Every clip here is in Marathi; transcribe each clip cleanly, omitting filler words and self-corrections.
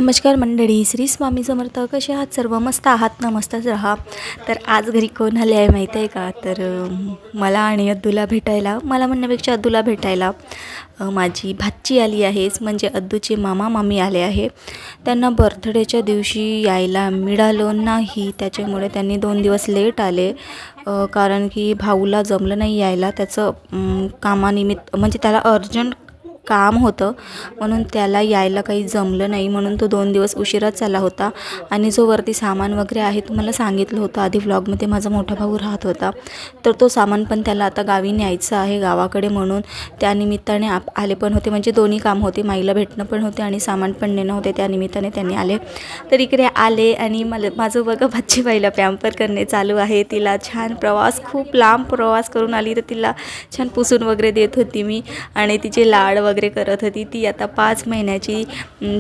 नमस्कार मंडळी, श्री स्वामी समर्थ. कसे आहात सर्व? मस्त आहात ना? मस्तच राहा. तर आज घरी कोण आले आहे माहीत आहे का? तर मला आणि अद्दूला भेटायला, मला म्हणण्यापेक्षा अद्दूला भेटायला माझी भाची आली आहेच. म्हणजे अद्दूचे मामा मामी आले आहे. त्यांना बर्थडेच्या दिवशी यायला मिळालं नाही, त्याच्यामुळे त्यांनी 2 दिवस लेट आले. कारण की भाऊला जमलं नाही यायला, त्याचं कामानिमित्त, म्हणजे त्याला अर्जंट काम होतं म्हणून त्याला यायला काही जमलं नाही, म्हणून तो 2 दिवस उशिराच आला होता. आणि जो वरती सामान वगैरे आहे तुम्हाला सांगितलं होतं आधी व्लॉगमध्ये, माझा मोठा भाऊ राहत होता. तर तो सामान पण त्याला आता गावी न्यायचं आहे, गावाकडे, म्हणून त्यानिमित्ताने आले पण होते. म्हणजे दोन्ही काम होते, माईला भेटणं पण होते आणि सामान पण नेणं होते, त्यानिमित्ताने त्यांनी आले. तर इकडे आले आणि माझं बघा भाजीबाईला पॅम्पर करणे चालू आहे. तिला छान खूप लांब प्रवास करून आली, तर तिला छान पुसून वगैरे देत होती मी आणि तिचे लाड वगैरे करत होती. ती आता 5 महिन्याची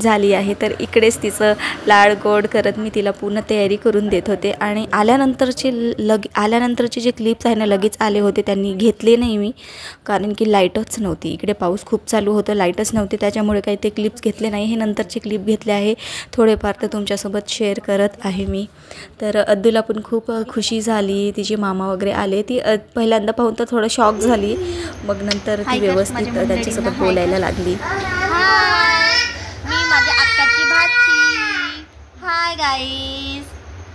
झाली आहे. तर इकडेच तिचं लाड गोड करत मी तिला पूर्ण तयारी करून देत होते. आणि आल्यानंतरचे जे क्लिप्स आहे ना, लगेच आले होते, त्यांनी घेतले नाही मी, कारण की लाईटच नव्हती. इकडे पाऊस खूप चालू होतं, लाईटच नव्हती, त्याच्यामुळे काही ते क्लिप्स घेतले नाही. हे नंतरचे क्लिप घेतले आहे थोडेफार, तर तुमच्यासोबत शेअर करत आहे मी. तर अद्दूला पण खूप खुशी झाली, तिचे मामा वगैरे आले. ती पहिल्यांदा पाहून तर थोडं शॉक झाली, मग नंतर ती व्यवस्थित त्यांच्यासोबत बोलायला लागली. हाय, मी माझ्या अक्काची भाची. हाय गाईज,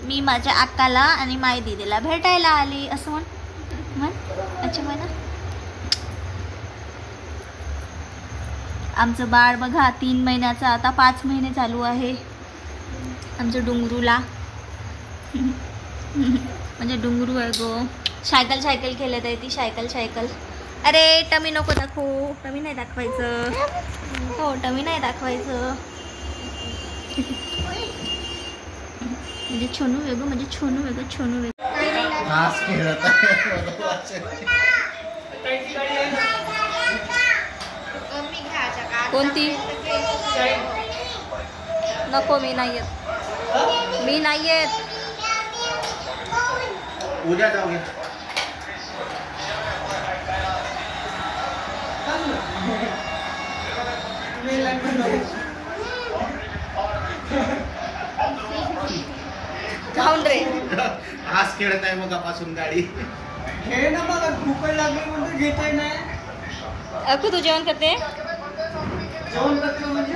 मी माझ्या अक्काला आणि माय दीदीला भेटायला आली. असं म्हण. अच्छा म्हणा. आमचं बाळ बघा 3 महिन्याचं, आता 5 महिने चालू आहे आमचं डुंगरूला. म्हणजे डुंगरू आहे गो. सायकल खेळत आहे ती, सायकल. अरे टमी नको दाखवू, टमी नाही दाखवायचं. हो, टमी नाही दाखवायचं. म्हणजे छोनू वेगळं, म्हणजे छोनू वेगळं. कोणती नको, मी नाही येत. उद्या जाऊया. जाऊन रे, आज खेळत आहे मगापासून गाडी. खेळ ना, मला भूक लागली म्हणून घेतोय नाही. अकू तू जेवण करते? जेवण करते म्हणजे